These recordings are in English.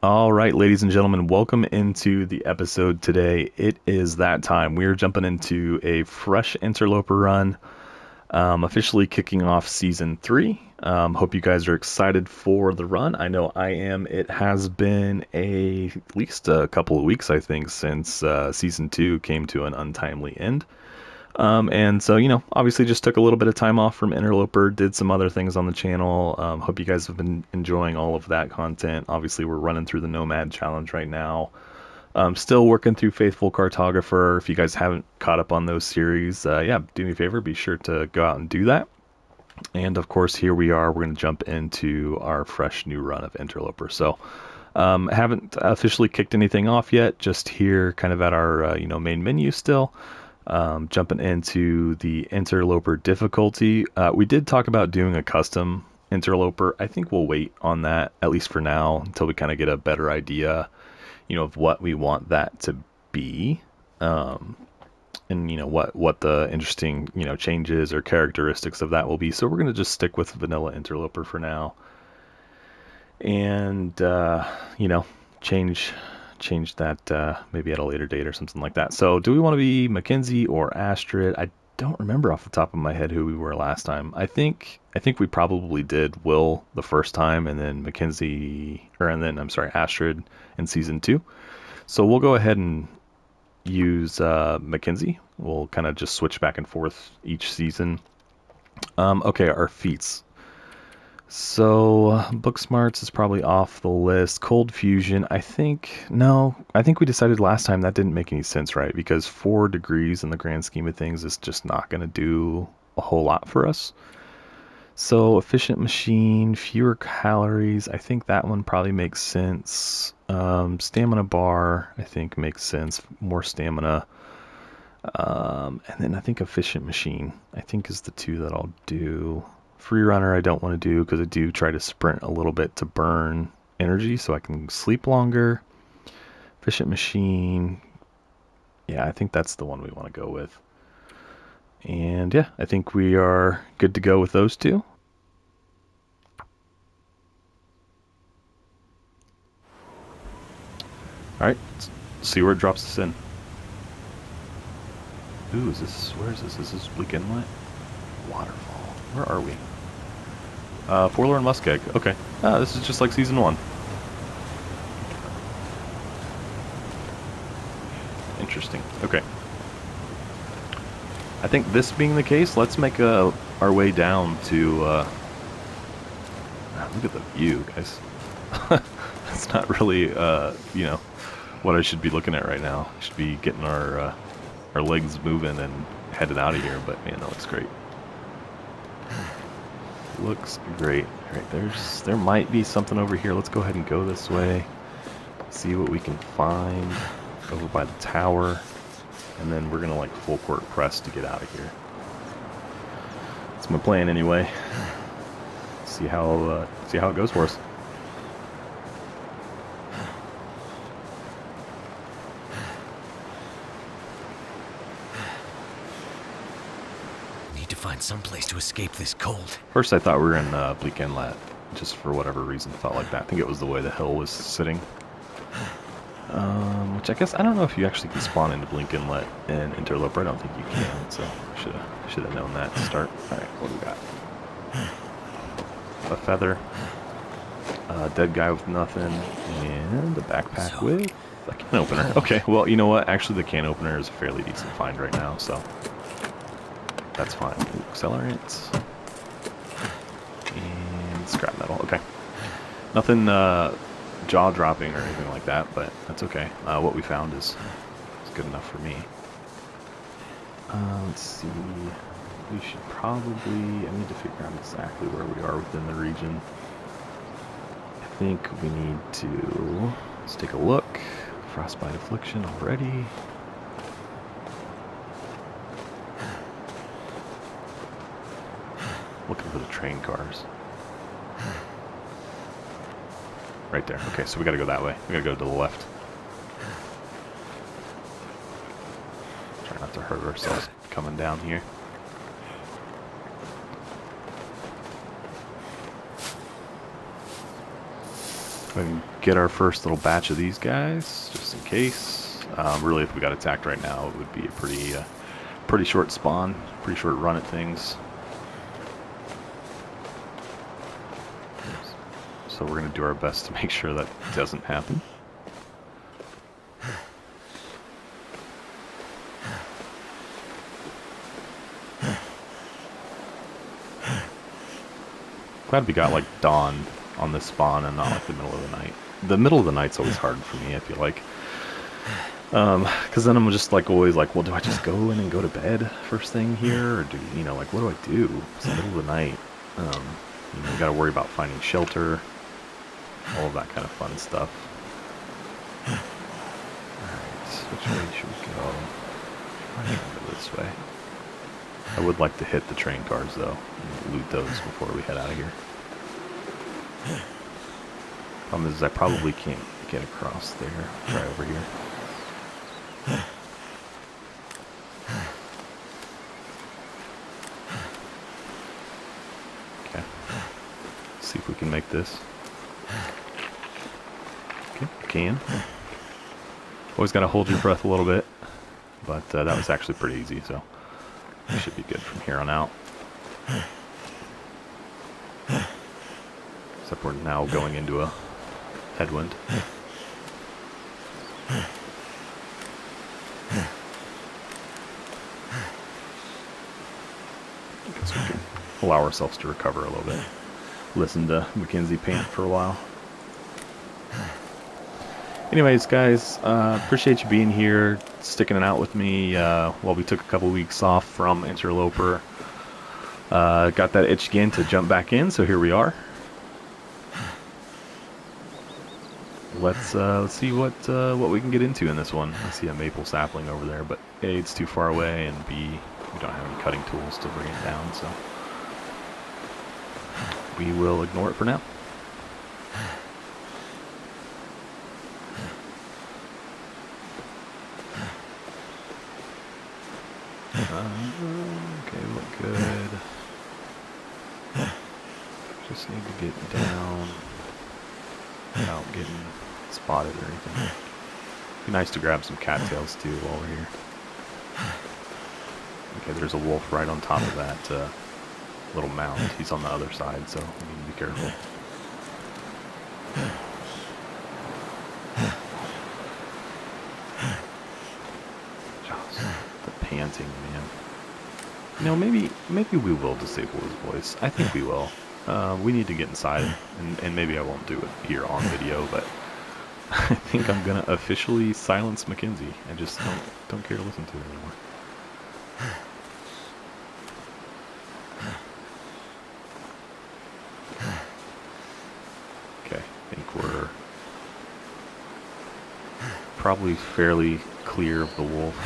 All right, ladies and gentlemen, welcome into the episode today. It is that time. We are jumping into a fresh Interloper run, officially kicking off Season 3. Hope you guys are excited for the run. I know I am. It has been at least a couple of weeks, I think, since Season 2 came to an untimely end. And so, obviously just took a little bit of time off from Interloper, did some other things on the channel. Hope you guys have been enjoying all of that content. Obviously, we're running through the Nomad Challenge right now. Still working through Faithful Cartographer. If you guys haven't caught up on those series, yeah, do me a favor, be sure to go out and do that. And of course, here we are. We're going to jump into our fresh new run of Interloper. So, haven't officially kicked anything off yet. Just here, kind of at our main menu still. Jumping into the Interloper difficulty. We did talk about doing a custom Interloper. I think we'll wait on that, at least for now, until we kind of get a better idea, of what we want that to be. And, what the interesting, changes or characteristics of that will be. So we're going to just stick with vanilla Interloper for now. And, change that maybe at a later date or something like that. So do we want to be Mackenzie or Astrid? I don't remember off the top of my head who we were last time. I think we probably did Will the first time, and then Astrid in season 2. So we'll go ahead and use Mackenzie. We'll kind of just switch back and forth each season. Okay, our feats. So, book smarts is probably off the list. Cold fusion, I think we decided last time that didn't make any sense, right? Because 4 degrees in the grand scheme of things is just not going to do a whole lot for us. So, efficient machine, fewer calories, I think that one probably makes sense. Stamina bar, I think makes sense. More stamina. And then I think efficient machine, I think is the 2 that I'll do. Free runner I don't want to do because I do try to sprint a little bit to burn energy so I can sleep longer. Efficient machine, yeah, I think that's the one we want to go with. And yeah, I think we are good to go with those 2. Alright, let's see where it drops us in. Ooh, where is this? Is this Bleak Inlet? Waterfall. Where are we? Forlorn Muskeg. Okay. This is just like season 1. Interesting. Okay. I think this being the case, let's make our way down to... look at the view, guys. That's not really, what I should be looking at right now. I should be getting our legs moving and headed out of here, but man, that looks great. Looks great. Alright, there might be something over here. Let's go ahead and go this way. See what we can find over by the tower. And then we're gonna full court press to get out of here. That's my plan anyway. See how it goes for us. Find some place to escape this cold. First I thought we were in Bleak Inlet, just for whatever reason felt like that. I think it was the way the hill was sitting. Which I guess, I don't know if you actually can spawn into Bleak Inlet in Interloper. I don't think you can, so I should have known that to start. Alright, what do we got? A feather, a dead guy with nothing, and a backpack with a can opener. Okay, well, you know what? Actually, the can opener is a fairly decent find right now, so... that's fine. Ooh, accelerant. And scrap metal. Okay. Nothing jaw-dropping or anything like that, but that's okay. What we found is good enough for me. Let's see. We should probably... I need to figure out exactly where we are within the region. I think we need to... let's take a look. Frostbite affliction already. Looking for the train cars. Right there. Okay, so we gotta go that way. We gotta go to the left. Try not to hurt ourselves coming down here. Go ahead and get our first little batch of these guys, just in case. Really, if we got attacked right now, it would be a pretty short spawn, pretty short run at things. So we're going to do our best to make sure that doesn't happen. Glad we got like dawn on this spawn and not like the middle of the night. The middle of the night's always hard for me, I feel like. Because then I'm just like always like, well, do I just go in and go to bed first thing here? Or do, you know, like what do I do? It's the middle of the night. You know, you got to worry about finding shelter. All of that kind of fun stuff. Alright, which way should we go? I think we'll go this way. I would like to hit the train cars though, and loot those before we head out of here. Problem is I probably can't get across there. Try over here. Okay. See if we can make this. Okay, can. Always got to hold your breath a little bit, but that was actually pretty easy, so it should be good from here on out. Except we're now going into a headwind. I guess we can allow ourselves to recover a little bit. Listen to Mackenzie pant for a while. Anyways, guys, appreciate you being here, sticking it out with me while we took a couple weeks off from Interloper. Got that itch again to jump back in, so here we are. Let's see what we can get into in this one. I see a maple sapling over there, but A, it's too far away, and B, we don't have any cutting tools to bring it down, so we will ignore it for now. Okay, look good. Just need to get down without getting spotted or anything. Be nice to grab some cattails too while we're here. Okay, there's a wolf right on top of that little mound. He's on the other side, so we need to be careful. The panting, man. You know, maybe we will disable his voice. I think we will. We need to get inside, and maybe I won't do it here on video, but I think I'm gonna officially silence Mackenzie. I just don't care to listen to her anymore. Okay, I think we're probably fairly clear of the wolf.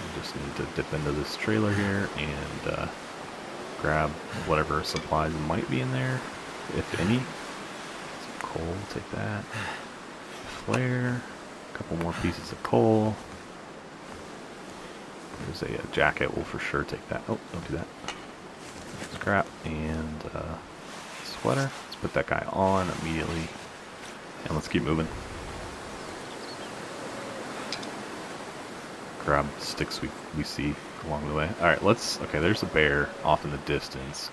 We just need to dip into this trailer here and grab whatever supplies might be in there, if any. Some coal, take that. Flare, a couple more pieces of coal. There's a jacket, we'll for sure take that. Oh, don't do that. Scrap and sweater. Let's put that guy on immediately, and let's keep moving. Grab sticks we see along the way. Alright, okay, there's a bear off in the distance.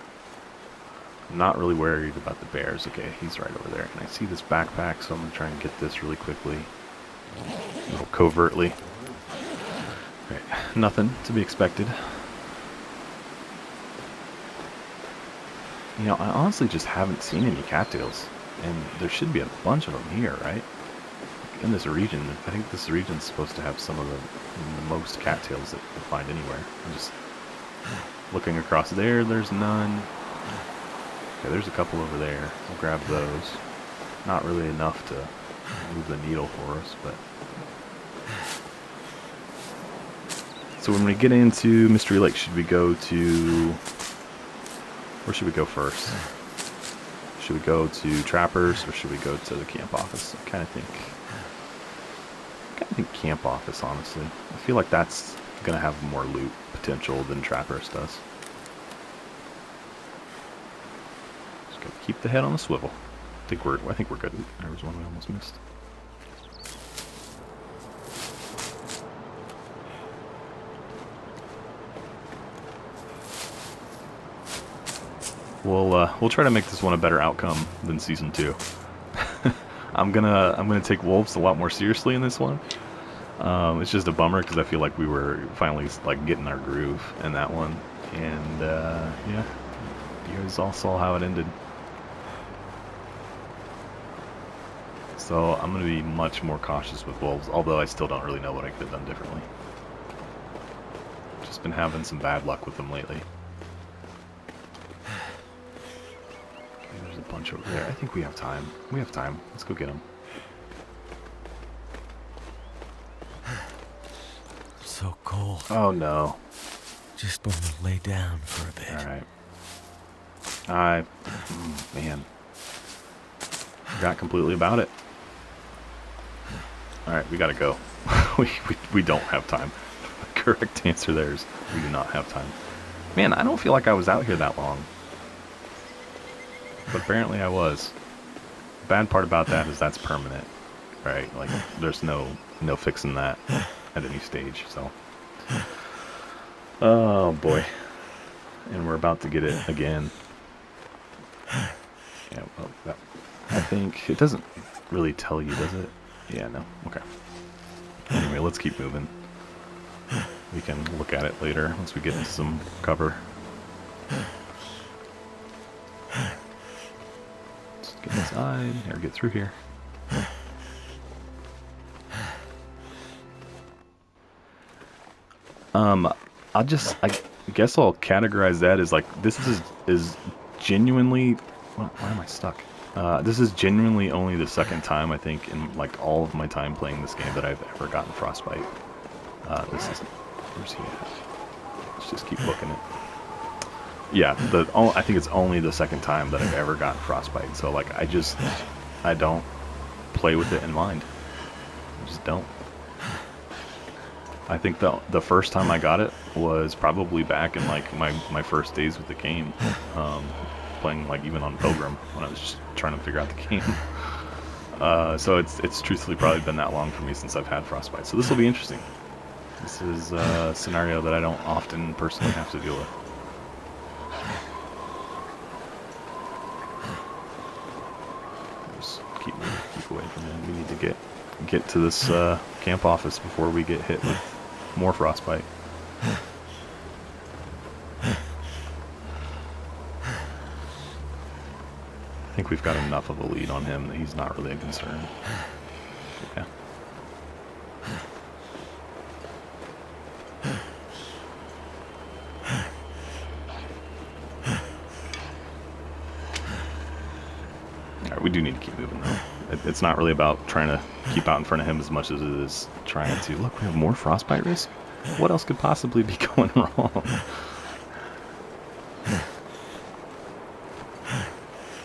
I'm not really worried about the bears. Okay, he's right over there. And I see this backpack, so I'm going to try and get this really quickly. A little covertly. Alright, nothing to be expected. You know, I honestly just haven't seen any cattails. And there should be a bunch of them here, right? In this region, I think this region's supposed to have some of the most cattails that you can find anywhere. I'm just looking across there, there's none. Okay, there's a couple over there. We'll grab those. Not really enough to move the needle for us, but... So when we get into Mystery Lake, should we go to... Where should we go first? Should we go to Trappers, or should we go to the camp office? I kind of think camp office, honestly. I feel like that's going to have more loot potential than Trappers does. Just got to keep the head on the swivel. I think we're good. There was one we almost missed. We'll try to make this one a better outcome than season 2. I'm gonna take wolves a lot more seriously in this one. It's just a bummer because I feel like we were finally like getting our groove in that one, and yeah, you guys all saw how it ended. So I'm gonna be much more cautious with wolves, although I still don't really know what I could have done differently. Just been having some bad luck with them lately. There's a bunch over there. I think we have time. We have time. Let's go get them. So cold. Oh no. Just want to lay down for a bit. Alright. Man. Forgot completely about it. Alright, we gotta go. we don't have time. The correct answer there is we do not have time. Man, I don't feel like I was out here that long. But apparently I was. The bad part about that is that's permanent. Right? Like, there's no fixing that at any stage, so. Oh boy. And we're about to get it again. Yeah, well, I think it doesn't really tell you, does it? Yeah, no. Okay. Anyway, let's keep moving. We can look at it later once we get into some cover. Let's get inside or get through here. I guess I'll categorize that as like this is genuinely. Why am I stuck? This is genuinely only the second time I think in like all of my time playing this game that I've ever gotten frostbite. This is where's he at? Let's just keep looking at. Yeah, I think it's only the second time that I've ever gotten frostbite. So like I don't play with it in mind. I just don't. I think the first time I got it was probably back in like my first days with the game, playing like even on Pilgrim when I was just trying to figure out the game. So it's truthfully probably been that long for me since I've had frostbite. So this will be interesting. This is a scenario that I don't often personally have to deal with. Just keep away from it. We need to get to this camp office before we get hit with more frostbite. I think we've got enough of a lead on him that he's not really a concern. Yeah. Alright, we do need to keep moving though. It's not really about trying to keep out in front of him as much as it is trying to, look, we have more frostbite risk? What else could possibly be going wrong?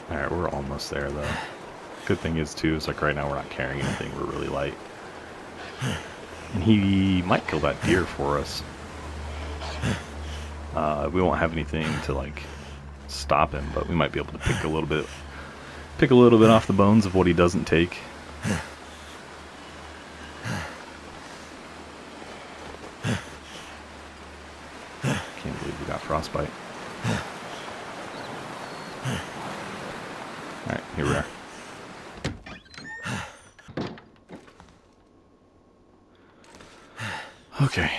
Alright, we're almost there though. Good thing is too, is like right now we're not carrying anything, we're really light. And he might kill that deer for us. We won't have anything to like stop him, but we might be able to pick a little bit off the bones of what he doesn't take. Can't believe we got frostbite. Alright, here we are. Okay.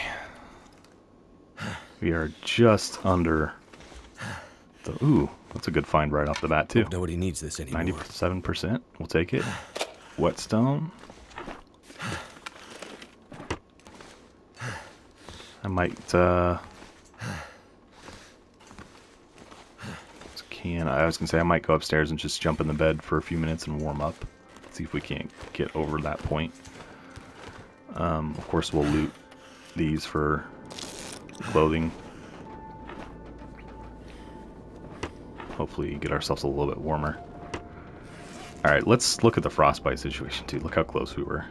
We are just under the... Ooh, that's a good find right off the bat, too. Nobody needs this anymore. 97%. We'll take it. Whetstone. I might, I was gonna say I might go upstairs and just jump in the bed for a few minutes and warm up. See if we can't get over that point. Of course, we'll loot these for clothing. Hopefully get ourselves a little bit warmer. Alright, let's look at the frostbite situation too. Look how close we were.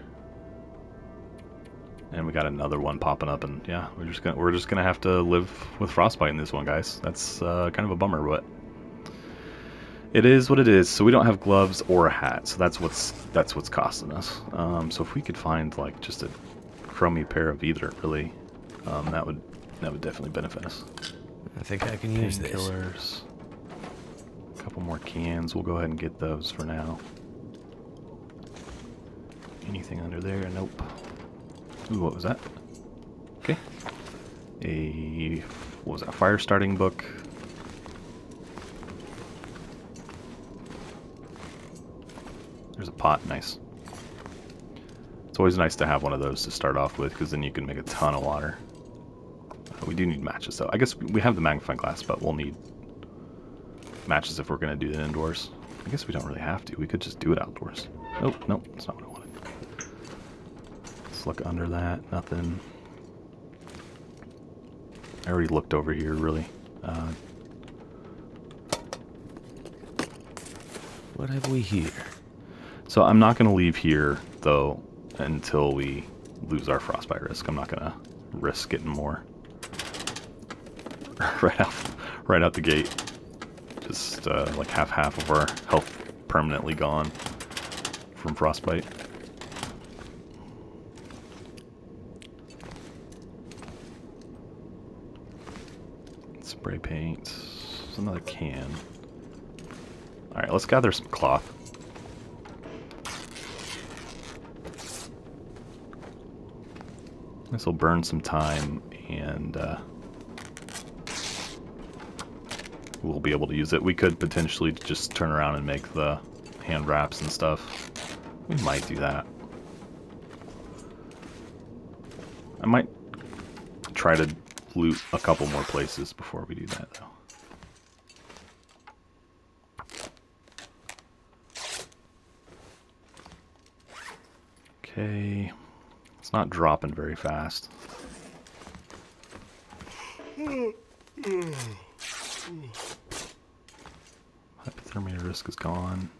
And we got another one popping up, and yeah, we're just gonna have to live with frostbite in this one, guys. That's kind of a bummer, but It is what it is. So we don't have gloves or a hat, so that's what's costing us. So if we could find like just a crummy pair of either, really, that would definitely benefit us. I think I can use this. Painkillers. A couple more cans. We'll go ahead and get those for now. Anything under there? Nope. Ooh, what was that? Okay. What was that? Fire starting book. There's a pot. Nice. It's always nice to have one of those to start off with, because then you can make a ton of water. We do need matches, though. I guess we have the magnifying glass, but we'll need matches if we're going to do it indoors. I guess we don't really have to. We could just do it outdoors. Oh, no, that's not what I wanted. Let's look under that. Nothing. I already looked over here, really. What have we here? So I'm not going to leave here, though, until we lose our frostbite risk. I'm not going to risk getting more. right out the gate. Just like half of our health permanently gone from frostbite. Spray paint. Another can. Alright, let's gather some cloth. This will burn some time, and we'll be able to use it. We could potentially just turn around and make the hand wraps and stuff. We might do that. I might try to loot a couple more places before we do that, though. Okay. It's not dropping very fast. Hypothermia risk is gone.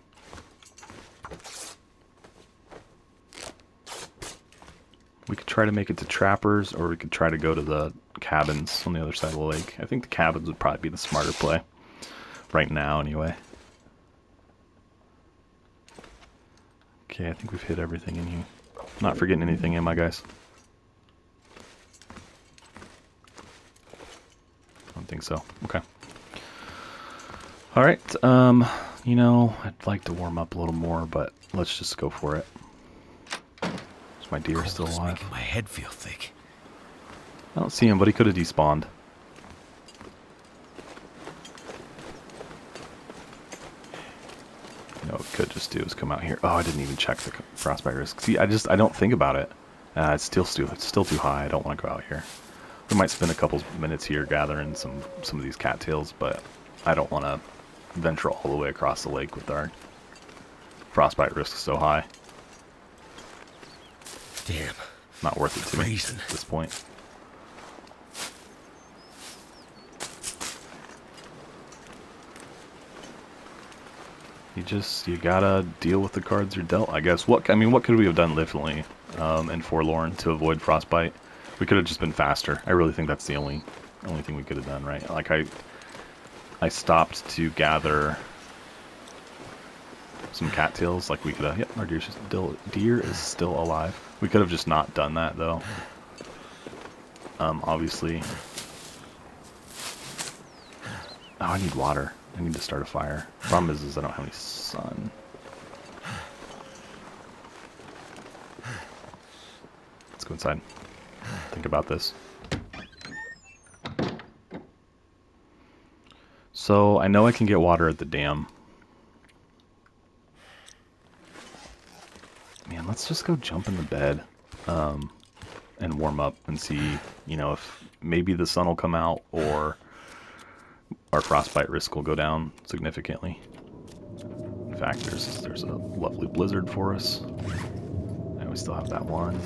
We could try to make it to Trappers, or we could try to go to the cabins on the other side of the lake. I think the cabins would probably be the smarter play. Right now, anyway. Okay, I think we've hit everything in here. Not forgetting anything, am I, guys? I don't think so. Okay. Alright, you know, I'd like to warm up a little more, but let's just go for it. Is my deer still alive? Making my head feel thick. I don't see him, but he could have despawned. You know what we could just do is come out here. Oh, I didn't even check the frostbite risk. See, I don't think about it. It's still too high. I don't want to go out here. We might spend a couple minutes here gathering some of these cattails, but I don't want to venture all the way across the lake with our frostbite risk so high. Damn. Not worth it to me at this point. You gotta deal with the cards you're dealt, I guess. What could we have done differently in Forlorn to avoid frostbite? We could have just been faster. I really think that's the only thing we could have done, right? Like I stopped to gather some cattails. Like we could have. Yep, our deer is still alive. We could have just not done that though. Obviously. Oh, I need water. I need to start a fire. Problem is I don't have any sun. Let's go inside. Think about this. So, I know I can get water at the dam. Man, let's just go jump in the bed and warm up and see, you know, if maybe the sun will come out or our frostbite risk will go down significantly. In fact, there's a lovely blizzard for us. And we still have that one.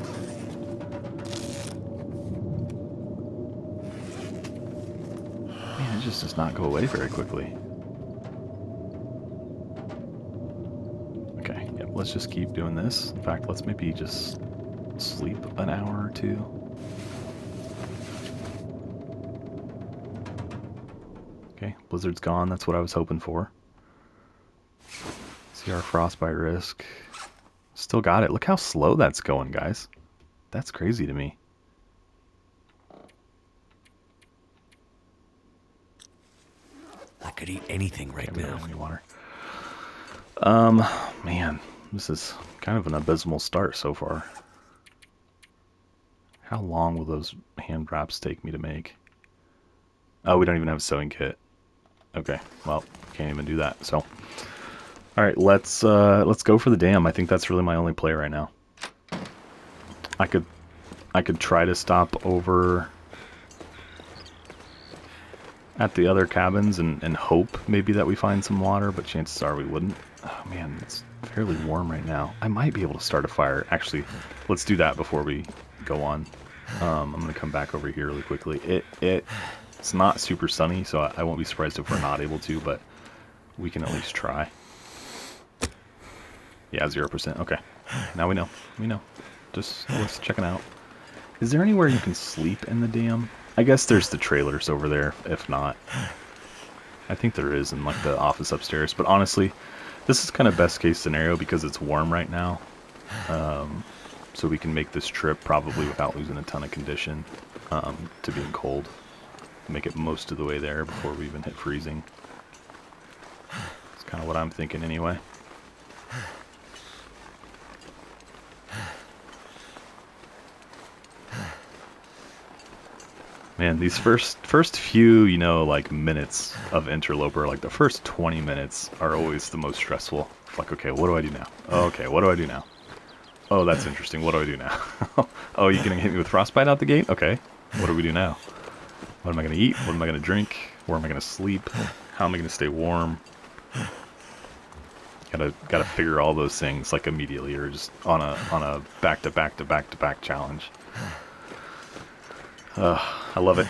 Man, it just does not go away very quickly. Okay, yep, let's just keep doing this. In fact, let's maybe just sleep an hour or two. Okay, blizzard's gone. That's what I was hoping for. PR frostbite risk. Still got it. Look how slow that's going, guys. That's crazy to me. I could eat anything right now. Any water. Man, this is kind of an abysmal start so far. How long will those hand wraps take me to make? Oh, we don't even have a sewing kit. Okay, well, can't even do that. So, all right, let's go for the dam. I think that's really my only play right now. I could try to stop over at the other cabins and hope maybe that we find some water, but chances are we wouldn't. Oh man, it's fairly warm right now. I might be able to start a fire. Actually, let's do that before we go on. I'm gonna come back over here really quickly. It's not super sunny, so I won't be surprised if we're not able to, but we can at least try. Yeah, 0%. Okay, now we know. We know. Just let's check it out. Is there anywhere you can sleep in the dam? I guess there's the trailers over there, if not. I think there is in like the office upstairs, but honestly, this is kind of best case scenario because it's warm right now. So we can make this trip probably without losing a ton of condition to being cold. Make it most of the way there before we even hit freezing. That's kind of what I'm thinking anyway. Man, these first few, you know, like minutes of Interloper, like the first 20 minutes are always the most stressful. It's like, okay, what do I do now? Okay, what do I do now? Oh, that's interesting. What do I do now? Oh, you're gonna hit me with frostbite out the gate? Okay. What do we do now? What am I gonna eat? What am I gonna drink? Where am I gonna sleep? How am I gonna stay warm? Gotta figure all those things like immediately, or just on a back to back challenge. I love it.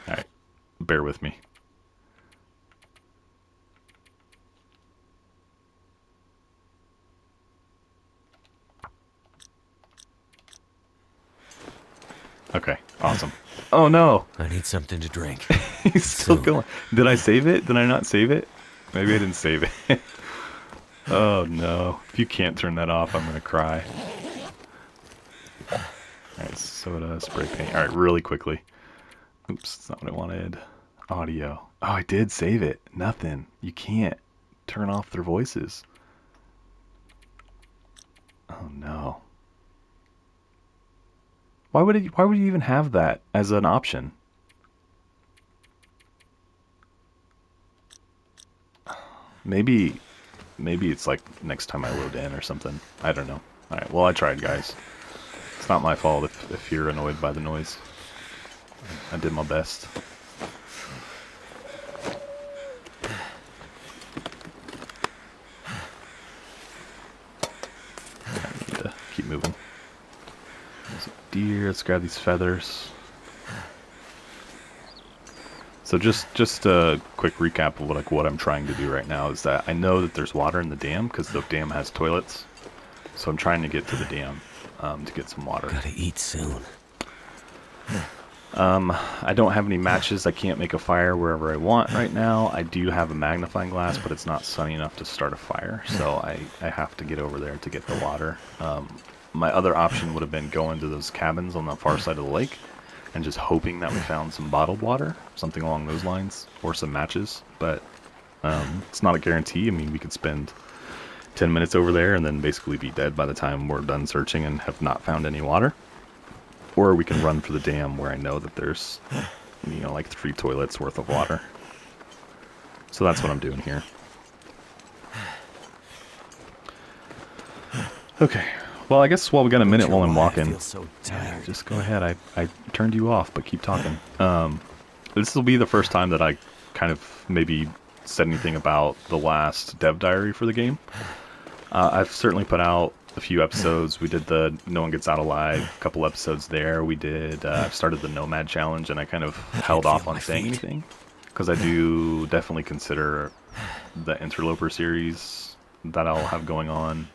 Alright, bear with me. Okay, awesome. Oh no! I need something to drink. He's still going. Did I save it? Did I not save it? Maybe I didn't save it. Oh no. If you can't turn that off, I'm gonna cry. Alright, soda, spray paint. Alright, really quickly. Oops, that's not what I wanted. Audio. Oh, I did save it. Nothing. You can't turn off their voices. Oh no. Why would you even have that as an option? Maybe it's like next time I load in or something. I don't know. Alright, well I tried, guys. It's not my fault if you're annoyed by the noise. I did my best. I need to keep moving. There's a deer. Let's grab these feathers. So just a quick recap of what I'm trying to do right now is that I know that there's water in the dam because the dam has toilets. So I'm trying to get to the dam to get some water. Gotta eat soon. I don't have any matches. I can't make a fire wherever I want right now. I do have a magnifying glass, but it's not sunny enough to start a fire. So I have to get over there to get the water. My other option would have been going to those cabins on the far side of the lake and just hoping that we found some bottled water, something along those lines, or some matches. But it's not a guarantee. I mean, we could spend 10 minutes over there and then basically be dead by the time we're done searching and have not found any water. Or we can run for the dam where I know that there's, you know, like 3 toilets worth of water. So that's what I'm doing here. Okay. Well, I guess while we got a minute while I'm walking, I feel so tired. just go ahead. I turned you off, but keep talking. This will be the first time that I kind of maybe said anything about the last dev diary for the game. I've certainly put out a few episodes. We did the No One Gets Out Alive, a couple episodes there. We did, I've started the Nomad Challenge, and I kind of held off on saying anything because I do definitely consider the Interloper series that I'll have going on,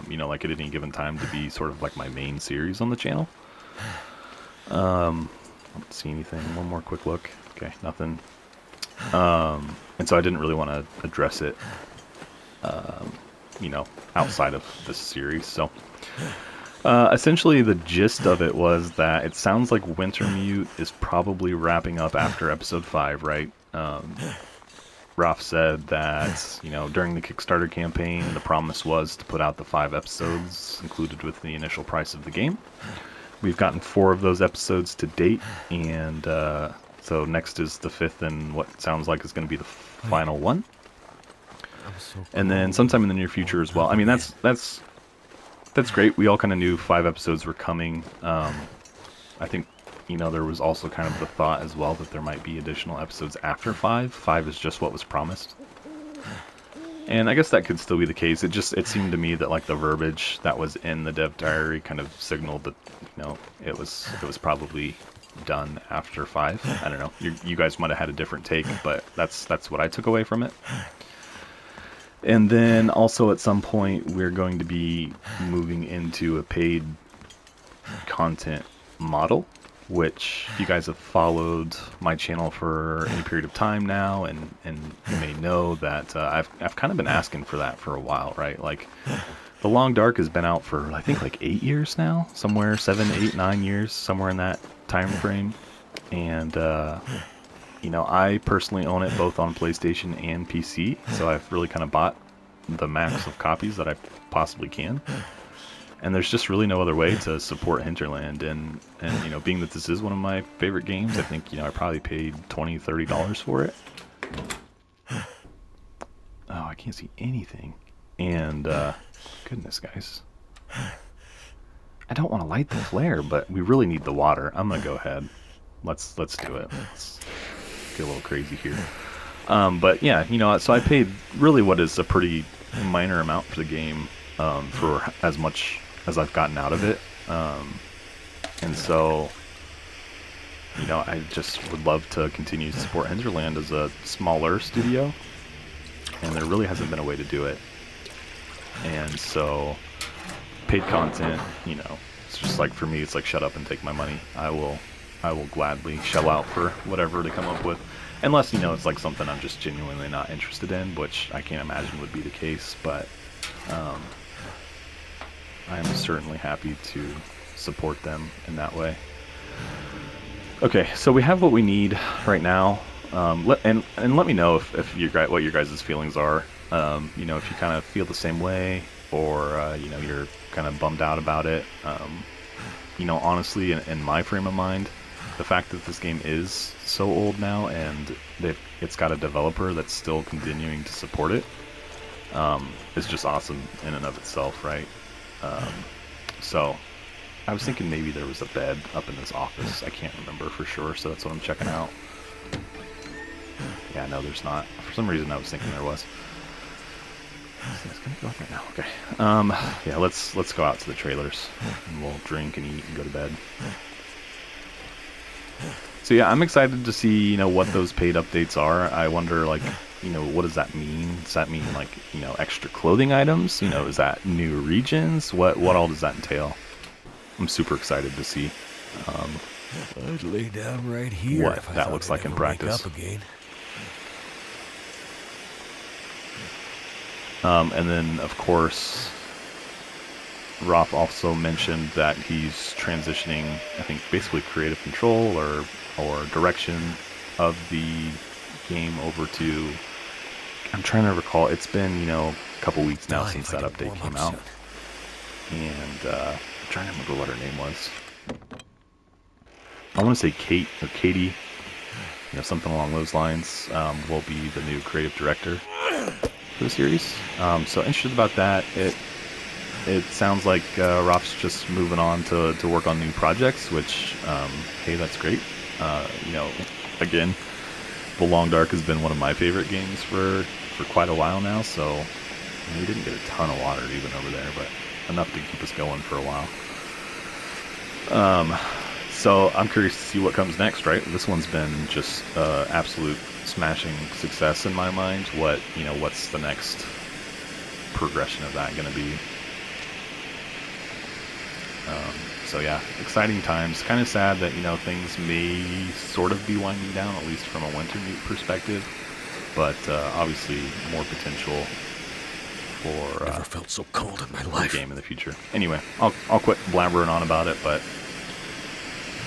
you know, like at any given time to be sort of like my main series on the channel. I don't see anything. One more quick look. Okay, nothing. And so I didn't really want to address it, you know, outside of this series. So essentially the gist of it was that it sounds like Wintermute is probably wrapping up after episode 5, right? Ralph said that, you know, during the Kickstarter campaign, the promise was to put out the 5 episodes included with the initial price of the game. We've gotten 4 of those episodes to date, and so next is the 5th and what sounds like is going to be the final one. And then sometime in the near future as well. I mean, that's great. We all kind of knew 5 episodes were coming. I think, you know, there was also kind of the thought as well that there might be additional episodes after 5. 5 is just what was promised. And I guess that could still be the case. It seemed to me that like the verbiage that was in the dev diary kind of signaled that, you know, it was probably done after 5. I don't know. You guys might have had a different take, but that's what I took away from it. And then also at some point we're going to be moving into a paid content model, which if you guys have followed my channel for any period of time now, and you may know that I've kind of been asking for that for a while, right? Like The Long Dark has been out for I think like 8 years now, somewhere 7, 8, 9 years, somewhere in that time frame. And you know, I personally own it both on PlayStation and PC, so I've really kind of bought the max of copies that I possibly can. And there's just really no other way to support Hinterland, and you know, being that this is one of my favorite games, I think, you know, I probably paid $20, $30 for it. Oh, I can't see anything. And goodness, guys, I don't want to light the flare, but we really need the water. I'm gonna go ahead. Let's do it. Let's get a little crazy here. But yeah, you know, so I paid really what is a pretty minor amount for the game, for as much as I've gotten out of it. And so, you know, I just would love to continue to support Hinterland as a smaller studio, and there really hasn't been a way to do it. And so, paid content, you know, it's just like, for me, it's like, shut up and take my money. I will gladly shell out for whatever they come up with. Unless, you know, it's like something I'm just genuinely not interested in, which I can't imagine would be the case, but I am certainly happy to support them in that way. Okay, so we have what we need right now. Let me know if what your guys' feelings are. You know, if you kind of feel the same way, or you know, you're kind of bummed out about it. You know, honestly, in my frame of mind, the fact that this game is so old now and it's got a developer that's still continuing to support it, is just awesome in and of itself, right? So I was thinking maybe there was a bed up in this office. I can't remember for sure, so that's what I'm checking out. Yeah, no, there's not. For some reason I was thinking there was. It's gonna go up right now. Okay. Yeah, let's go out to the trailers and we'll drink and eat and go to bed. So yeah, I'm excited to see, you know, what those paid updates are. I wonder, like, you know, what does that mean? Does that mean, like, you know, extra clothing items? You know, is that new regions? What all does that entail? I'm super excited to see I'd lay down right here what if I that thought looks I'd like in ever wake practice. up again. And then, of course, Roth also mentioned that he's transitioning, I think, basically creative control or direction of the game over to, I'm trying to recall, it's been, you know, a couple weeks now since that update came out. And I'm trying to remember what her name was. I want to say Kate or Katie, you know, something along those lines, will be the new creative director for the series. So interested about that. It sounds like Roth's just moving on to work on new projects, which, hey, that's great. You know, again, The Long Dark has been one of my favorite games for quite a while now, so I mean, we didn't get a ton of water even over there, but enough to keep us going for a while. So I'm curious to see what comes next, right? This one's been just absolute smashing success in my mind. What's the next progression of that going to be? So yeah, exciting times. Kind of sad that, you know, things may sort of be winding down, at least from a winter meat perspective. But obviously more potential for Never felt so cold in my the life. game in the future. Anyway, I'll quit blabbering on about it, but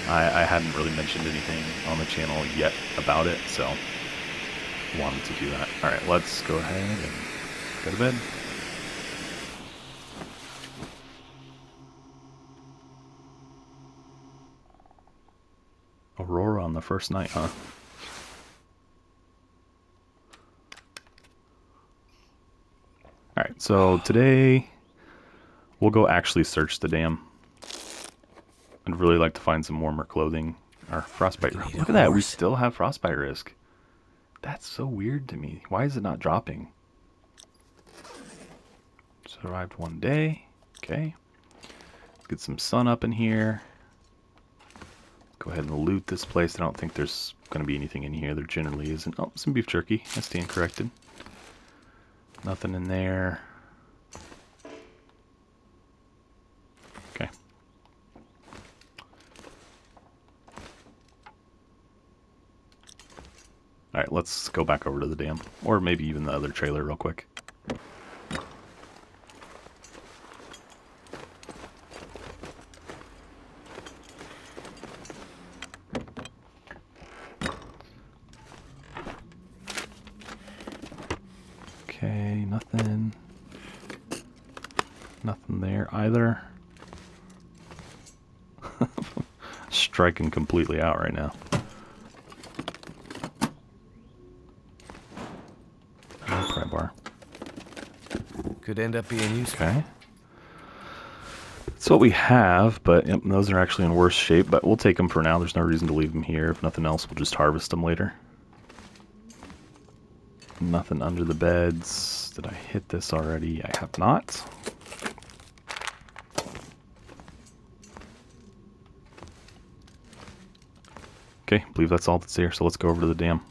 I hadn't really mentioned anything on the channel yet about it, so wanted to do that. Alright, let's go ahead and go to bed. Aurora on the first night, huh? Alright, so today we'll go actually search the dam. I'd really like to find some warmer clothing. Or frostbite. Look at that, we still have frostbite risk. That's so weird to me. Why is it not dropping? Survived one day. Okay. Let's get some sun up in here. Go ahead and loot this place. I don't think there's going to be anything in here. There generally isn't. Oh, some beef jerky. I stand corrected. Nothing in there. Okay. Alright, let's go back over to the dam. Or maybe even the other trailer real quick. Okay, nothing. Nothing there either. Striking completely out right now. No pry bar. Could end up being useful. Okay. That's what we have, but yep, those are actually in worse shape, but we'll take them for now. There's no reason to leave them here. If nothing else, we'll just harvest them later. Nothing under the beds. Did I hit this already? I have not. Okay, I believe that's all that's there, so let's go over to the dam.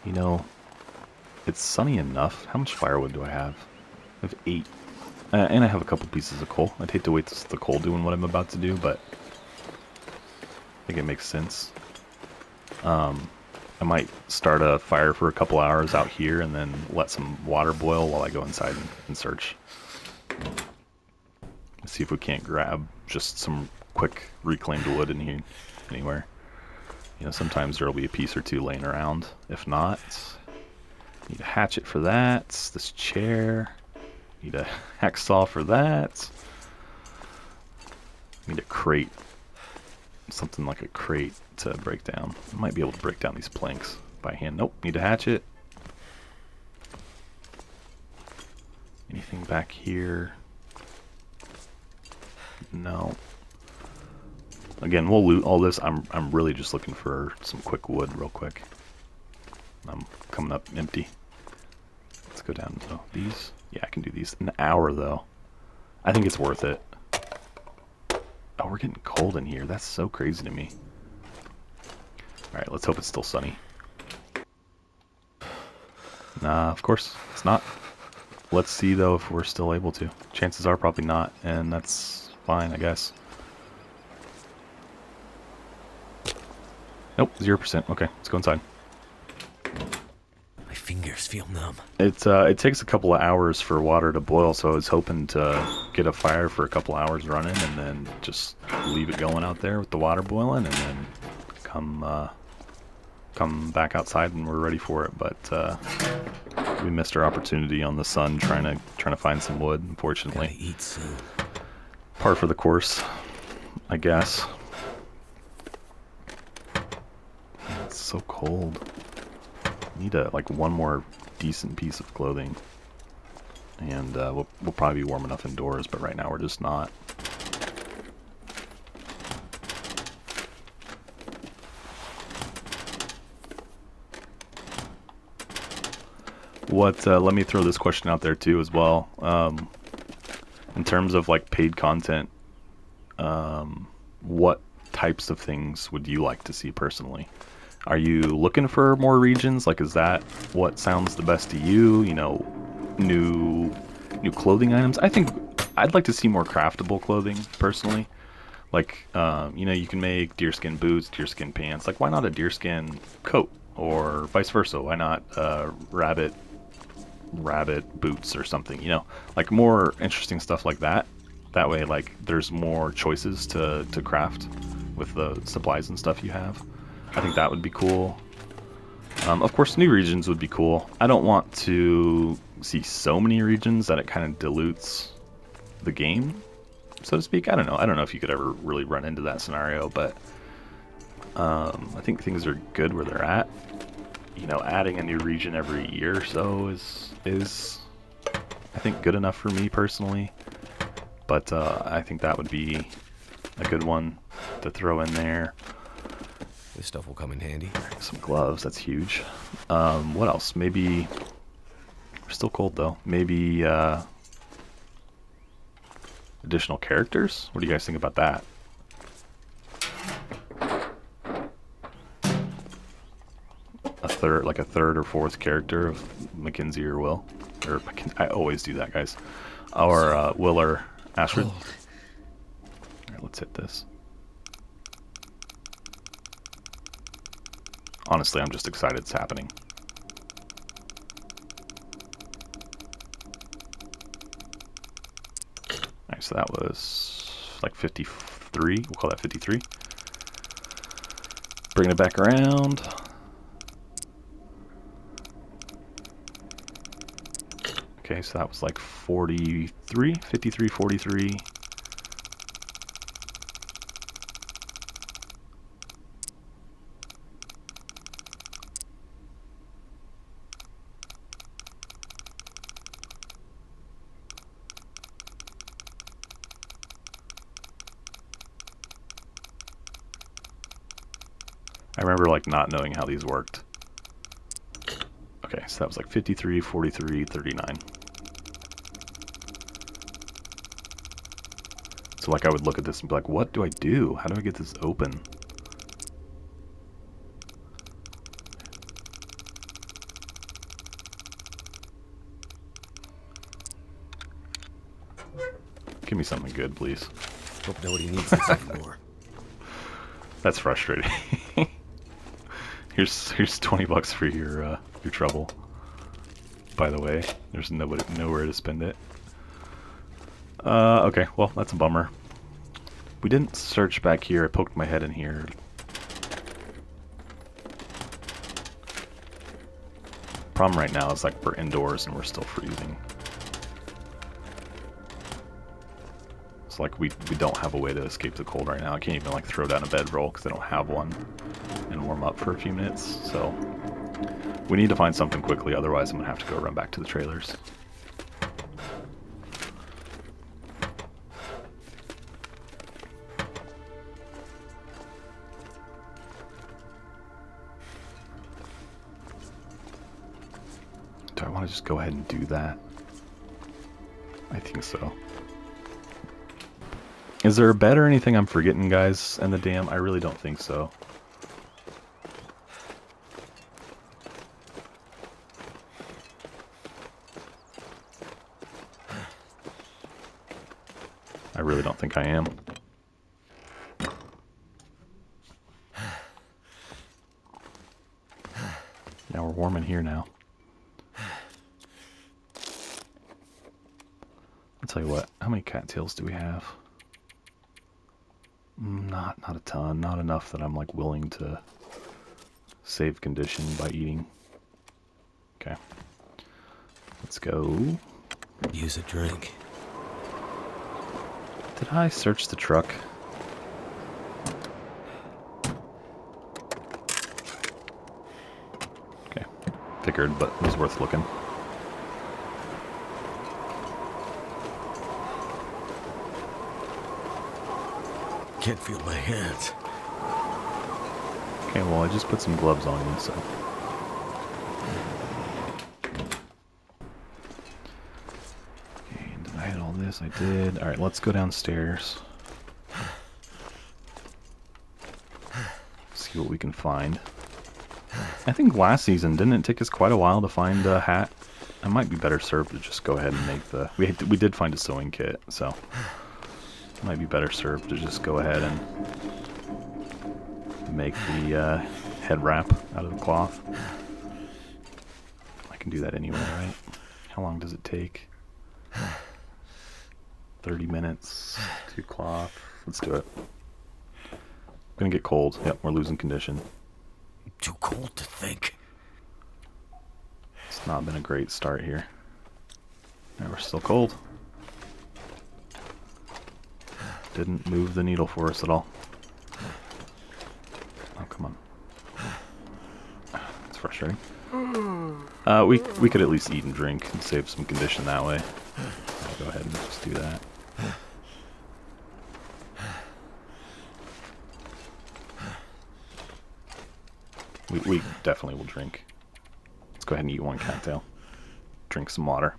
You know, it's sunny enough. How much firewood do I have? I have 8. And I have a couple pieces of coal. I'd hate to waste the coal doing what I'm about to do, but I think it makes sense. I might start a fire for a couple hours out here and then let some water boil while I go inside and search. Let's see if we can't grab just some quick reclaimed wood in here anywhere. You know, sometimes there'll be a piece or two laying around. If not, need a hatchet for that. This chair. Need a hacksaw for that. Need a crate. Something like a crate to break down. I might be able to break down these planks by hand. Nope, need a hatchet. Anything back here? No. Again, we'll loot all this. I'm really just looking for some quick wood real quick. I'm coming up empty. Let's go down to these. Yeah, I can do these. An hour though. I think it's worth it. Oh, we're getting cold in here. That's so crazy to me. Alright, let's hope it's still sunny. Nah, of course, it's not. Let's see, though, if we're still able to. Chances are probably not, and that's fine, I guess. Nope, 0%. Okay, let's go inside. My fingers feel numb. It takes a couple of hours for water to boil, so I was hoping to get a fire for a couple hours running and then just leave it going out there with the water boiling and then come back outside when we're ready for it. But we missed our opportunity on the sun trying to find some wood, unfortunately. Gotta eat soon. Par for the course, I guess. It's so cold. Need like one more decent piece of clothing, and we'll probably be warm enough indoors, but right now we're just not. Let me throw this question out there too as well. In terms of like paid content, what types of things would you like to see personally? Are you looking for more regions? Like, is that what sounds the best to you? You know, new New clothing items. I think I'd like to see more craftable clothing, personally. Like, you know, you can make deerskin boots, deerskin pants. Like, why not a deerskin coat? Or vice versa. Why not rabbit boots or something? You know, like more interesting stuff like that. That way, like, there's more choices to craft with the supplies and stuff you have. I think that would be cool. Of course, new regions would be cool. I don't want to see so many regions that it kind of dilutes the game, so to speak. I don't know. I don't know if you could ever really run into that scenario, but I think things are good where they're at. You know, adding a new region every year or so is I think good enough for me personally. But I think that would be a good one to throw in there. This stuff will come in handy. Some gloves, that's huge. What else? Maybe, we're still cold though. Maybe additional characters? What do you guys think about that? Like a third or fourth character of Mackenzie or Will. Or I always do that, guys. Or Will or Ashford. Alright, let's hit this. Honestly, I'm just excited it's happening. Alright, so that was like 53. We'll call that 53. Bringing it back around. Okay, so that was like 43, 53, 43. I remember like not knowing how these worked. Okay, so that was like 53, 43, 39. So like I would look at this and be like, what do I do? How do I get this open? Give me something good, please. Hope nobody needs this anymore. That's frustrating. Here's 20 bucks for your trouble. By the way, there's nowhere to spend it. Okay, well, that's a bummer. We didn't search back here. I poked my head in here. Problem right now is like we're indoors and we're still freezing. It's like we don't have a way to escape the cold right now. I can't even like throw down a bedroll because I don't have one and warm up for a few minutes. So we need to find something quickly, otherwise I'm gonna have to go run back to the trailers. Do I want to just go ahead and do that? I think so. Is there a bed or anything I'm forgetting, guys, in the dam? I really don't think so. I really don't think I am. Yeah, we're warm in here now. I'll tell you what, how many cattails do we have? Not a ton, not enough that I'm like willing to save condition by eating. Okay. Let's go. Use a drink. Did I search the truck? Okay. Figured, but it was worth looking. Can't feel my hands. Okay, well I just put some gloves on you, so. Okay, did I hit all this? I did. Alright, let's go downstairs. See what we can find. I think last season, didn't it take us quite a while to find a hat I might be better served to just go ahead and make the... We did find a sewing kit, so... It might be better served to just go ahead and... make the head wrap out of the cloth. I can do that anyway, right? How long does it take? 30 minutes. 2 cloth. Let's do it. Gonna get cold. Yep, we're losing condition. Too cold to think. It's not been a great start here. Yeah, we're still cold. Didn't move the needle for us at all. Oh, come on. It's frustrating. We could at least eat and drink and save some condition that way. I'll go ahead and just do that. We definitely will drink. Let's go ahead and eat 1 cattail. Drink some water.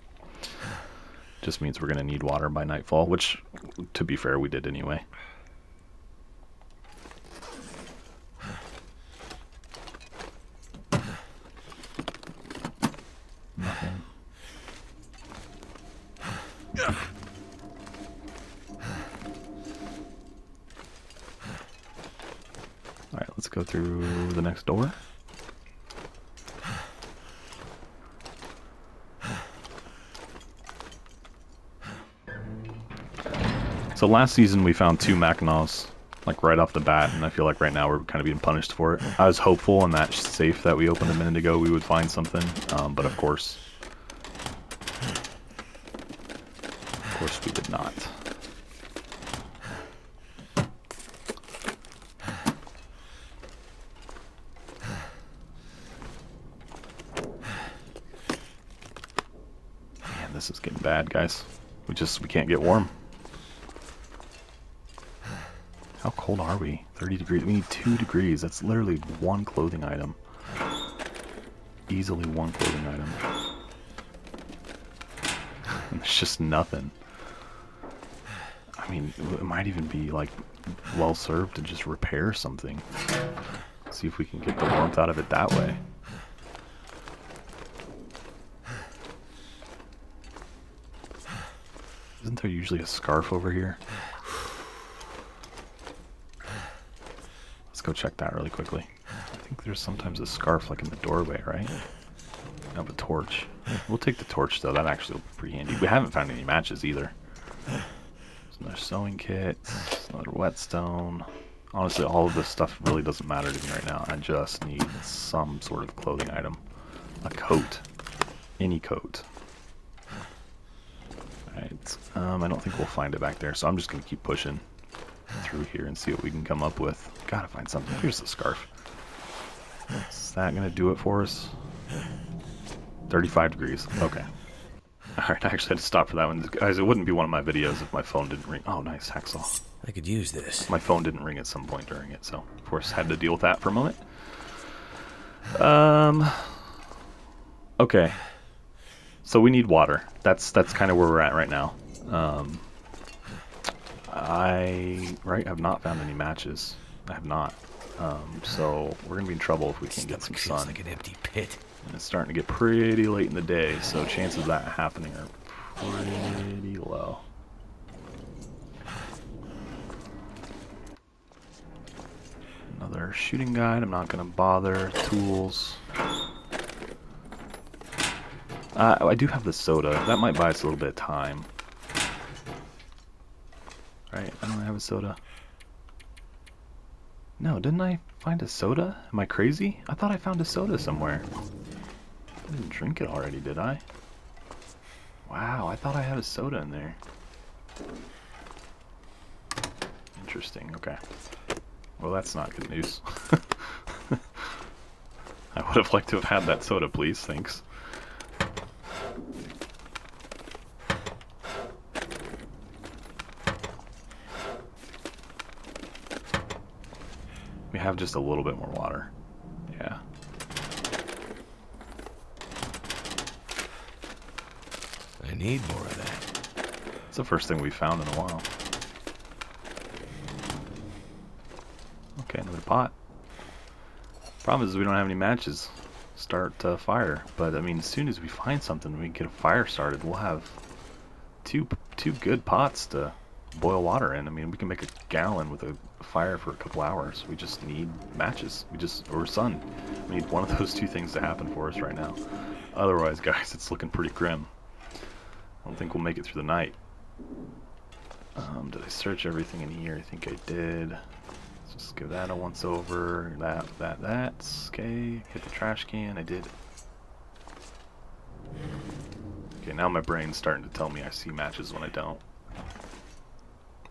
Just means we're going to need water by nightfall, which, to be fair, we did anyway. Nothing. Alright, let's go through the next door. So last season we found 2 Mackinaws, like right off the bat, and I feel like right now we're kind of being punished for it. I was hopeful in that safe that we opened a minute ago we would find something, but of course we did not. Man, this is getting bad, guys. We can't get warm. How cold are we? 30 degrees. We need 2 degrees. That's literally 1 clothing item. Easily 1 clothing item. And it's just nothing. I mean, it might even be like well served to just repair something. See if we can get the warmth out of it that way. Isn't there usually a scarf over here? Let's go check that really quickly. I think there's sometimes a scarf like in the doorway, right? I have a torch. We'll take the torch though, that actually will be pretty handy. We haven't found any matches either. There's another sewing kit, another whetstone. Honestly, all of this stuff really doesn't matter to me right now. I just need some sort of clothing item. A coat. Any coat. Alright, I don't think we'll find it back there, so I'm just going to keep pushing through here and see what we can come up with. Gotta find something. Here's the scarf. Is that going to do it for us? 35 degrees. Okay. Alright, I actually had to stop for that one. Guys, it wouldn't be one of my videos if my phone didn't ring. Oh, nice, hacksaw. I could use this. My phone didn't ring at some point during it, so of course had to deal with that for a moment. Okay. So we need water. That's kind of where we're at right now. I have not found any matches. I have not. So we're gonna be in trouble if we can't get some sun. Like an empty pit. And it's starting to get pretty late in the day, so chances of that happening are pretty low. Another shooting guide. I'm not gonna bother. Tools. I do have the soda. That might buy us a little bit of time. Right, I don't have a soda. No, didn't I find a soda? Am I crazy? I thought I found a soda somewhere. I didn't drink it already, did I? Wow, I thought I had a soda in there. Interesting, okay. Well, that's not good news. I would have liked to have had that soda, please, thanks. We have just a little bit more water. Yeah. I need more of that. It's the first thing we've found in a while. Okay, another pot. Problem is we don't have any matches. It's start fire. But I mean, as soon as we find something, we can get a fire started. We'll have two good pots to boil water in. I mean, we can make a gallon with a fire for a couple hours. We just need matches. Or sun. We need one of those two things to happen for us right now. Otherwise, guys, it's looking pretty grim. I don't think we'll make it through the night. Did I search everything in here? I think I did. Let's just give that a once over. That's okay. Hit the trash can. I did. Okay, now my brain's starting to tell me I see matches when I don't.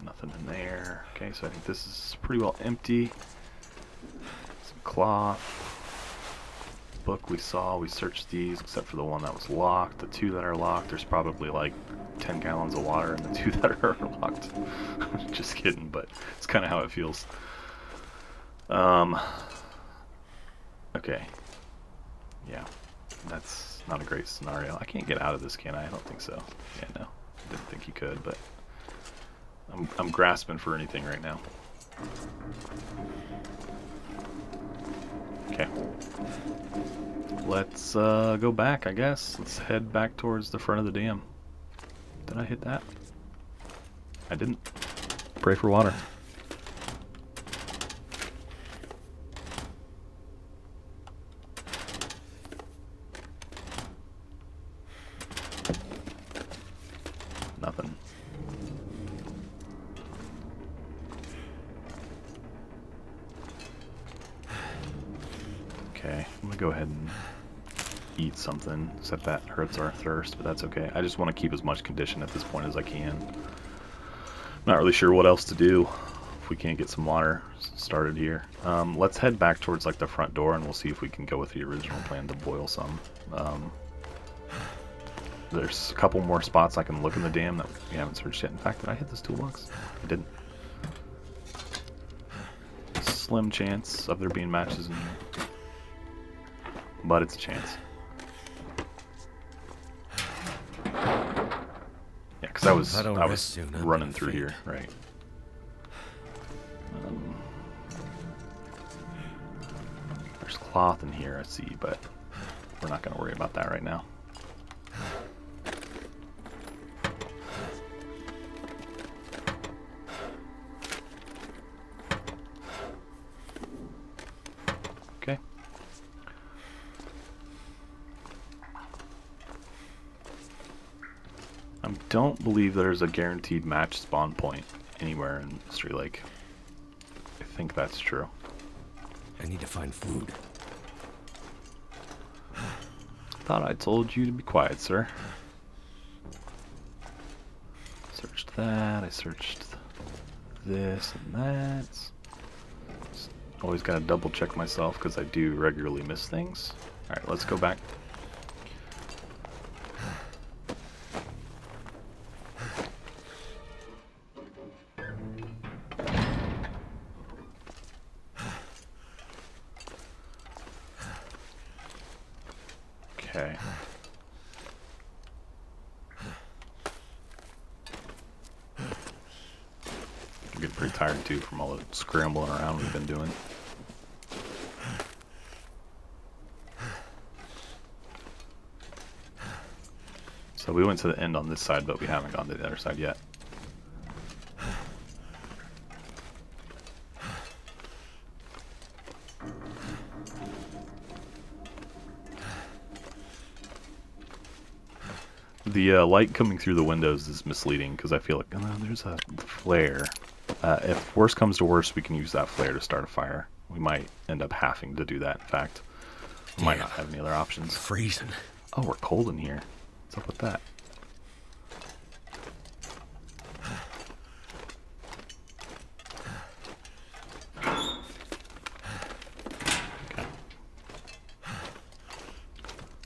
Nothing in there. Okay, so I think this is pretty well empty. Some cloth. Book we saw, we searched these except for the one that was locked. The two that are locked, there's probably like 10 gallons of water in the two that are locked. Just kidding, but it's kind of how it feels. Okay. Yeah, that's not a great scenario. I can't get out of this, can I? I don't think so. Yeah, no. Didn't think you could, but I'm grasping for anything right now. Okay. Let's go back, I guess. Let's head back towards the front of the dam. Did I hit that? I didn't. Pray for water. Nothing. Okay, I'm gonna go ahead and eat something, except that hurts our thirst, but that's okay. I just want to keep as much condition at this point as I can. Not really sure what else to do if we can't get some water started here. Let's head back towards like the front door and we'll see if we can go with the original plan to boil some. There's a couple more spots I can look in the dam that we haven't searched yet. In fact, did I hit this toolbox? I didn't. Slim chance of there being matches in here. But it's a chance. Yeah, because I was running through here, right? There's cloth in here, I see, but we're not going to worry about that right now. Okay. I don't believe there's a guaranteed match spawn point anywhere in Mystery Lake. I think that's true. I need to find food. Thought I told you to be quiet, sir. Searched that, I searched this and that. Always gotta double check myself because I do regularly miss things. Alright, let's go back. Okay. I'm getting pretty tired too from all the scrambling around we've been doing. So we went to the end on this side, but we haven't gone to the other side yet. The light coming through the windows is misleading because I feel like there's a flare. If worse comes to worse, we can use that flare to start a fire. We might end up having to do that, in fact. We might not have any other options. Freezing. Oh, we're cold in here. What's up with that? Okay.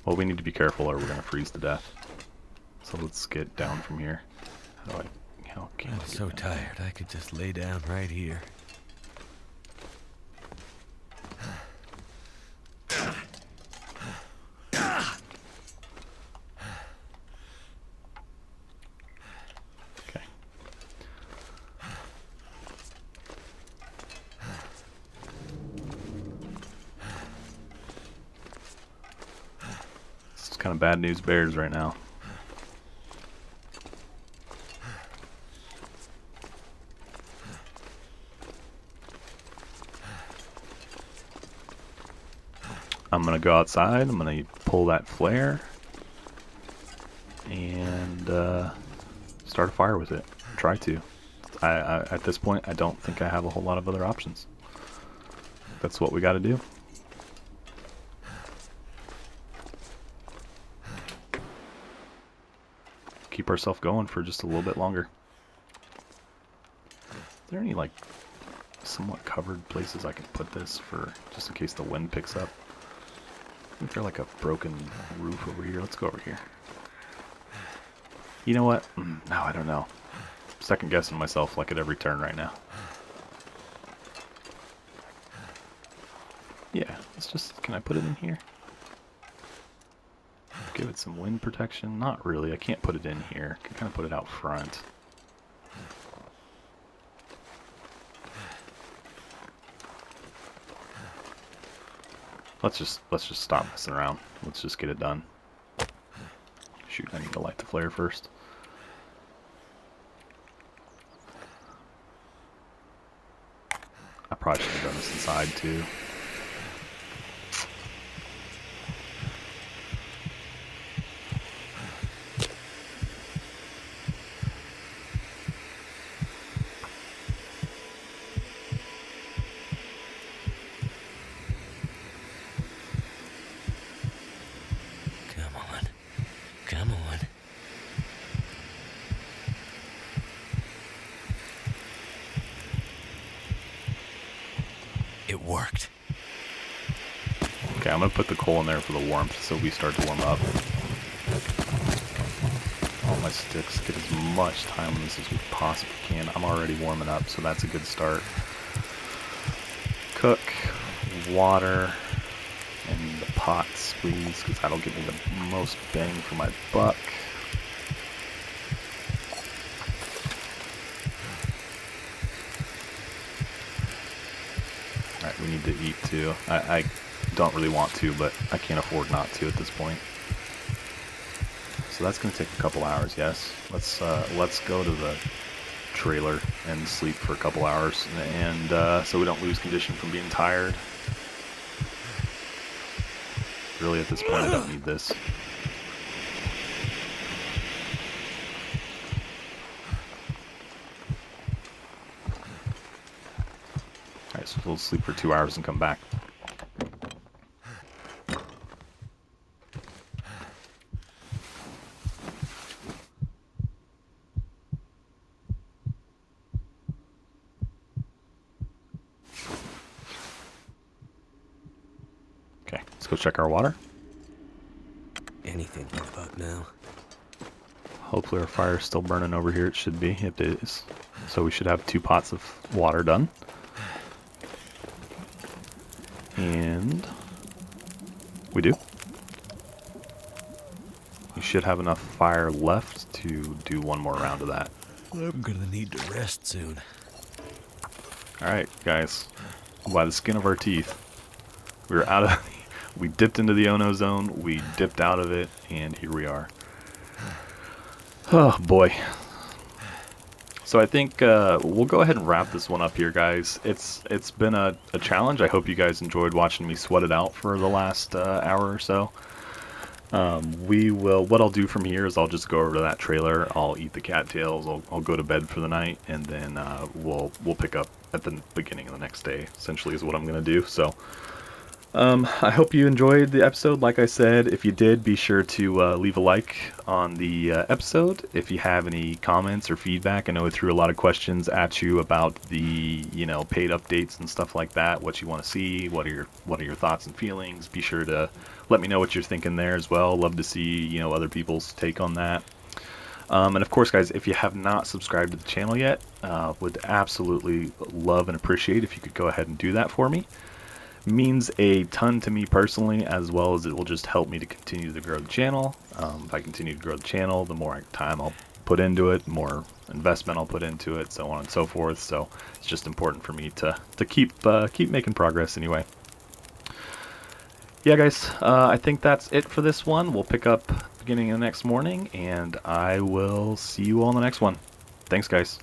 Well, we need to be careful or we're going to freeze to death. So let's get down from here. I'm so tired, I could just lay down right here. Okay. kind of bad news bears right now. I'm going to go outside. I'm going to pull that flare and start a fire with it. Try to. At this point, I don't think I have a whole lot of other options. That's what we got to do. Keep ourselves going for just a little bit longer. Are there any like somewhat covered places I can put this for just in case the wind picks up? I think there's like a broken roof over here. Let's go over here. You know what? No, I don't know. Second guessing myself like at every turn right now. Yeah, let's just, can I put it in here? Give it some wind protection? Not really, I can't put it in here. I can kind of put it out front. Let's just stop messing around. Let's just get it done. Shoot, I need to light the flare first. I probably should have done this inside too. Come on. It worked. Okay, I'm gonna put the coal in there for the warmth so we start to warm up. All my sticks, get as much time on this as we possibly can. I'm already warming up, so that's a good start. Cook, water, and the pots, please, because that'll give me the most bang for my buck. Alright, we need to eat too. I don't really want to, but I can't afford not to at this point. So that's going to take a couple hours, yes. Let's go to the trailer and sleep for a couple hours, and so we don't lose condition from being tired. Really, at this point, I don't need this. Alright, so we'll sleep for 2 hours and come back. Okay, let's go check our water. Anything right about now. Hopefully our fire's still burning over here. It should be. It is. So we should have 2 pots of water done. And we do. You should have enough fire left to do one more round of that. I'm gonna need to rest soon. Alright, guys. By the skin of our teeth, we were out of... We dipped into the Ono zone, we dipped out of it, and here we are. Oh, boy. So I think we'll go ahead and wrap this one up here, guys. It's been a challenge. I hope you guys enjoyed watching me sweat it out for the last hour or so. What I'll do from here is I'll just go over to that trailer. I'll eat the cattails. I'll go to bed for the night, and then we'll pick up at the beginning of the next day. Essentially, is what I'm gonna do. So. I hope you enjoyed the episode. Like I said, if you did, be sure to leave a like on the episode. If you have any comments or feedback, I know I threw a lot of questions at you about the, paid updates and stuff like that. What you want to see, what are your thoughts and feelings? Be sure to let me know what you're thinking there as well. Love to see, other people's take on that. And of course, guys, if you have not subscribed to the channel yet, would absolutely love and appreciate if you could go ahead and do that for me. Means a ton to me personally, as well as it will just help me to continue to grow the channel. If I continue to grow the channel, the more time I'll put into it, the more investment I'll put into it, so on and so forth. So it's just important for me to keep making progress anyway. yeah, guys, I think that's it for this one. We'll pick up beginning of the next morning, and I will see you all in the next one. Thanks, guys.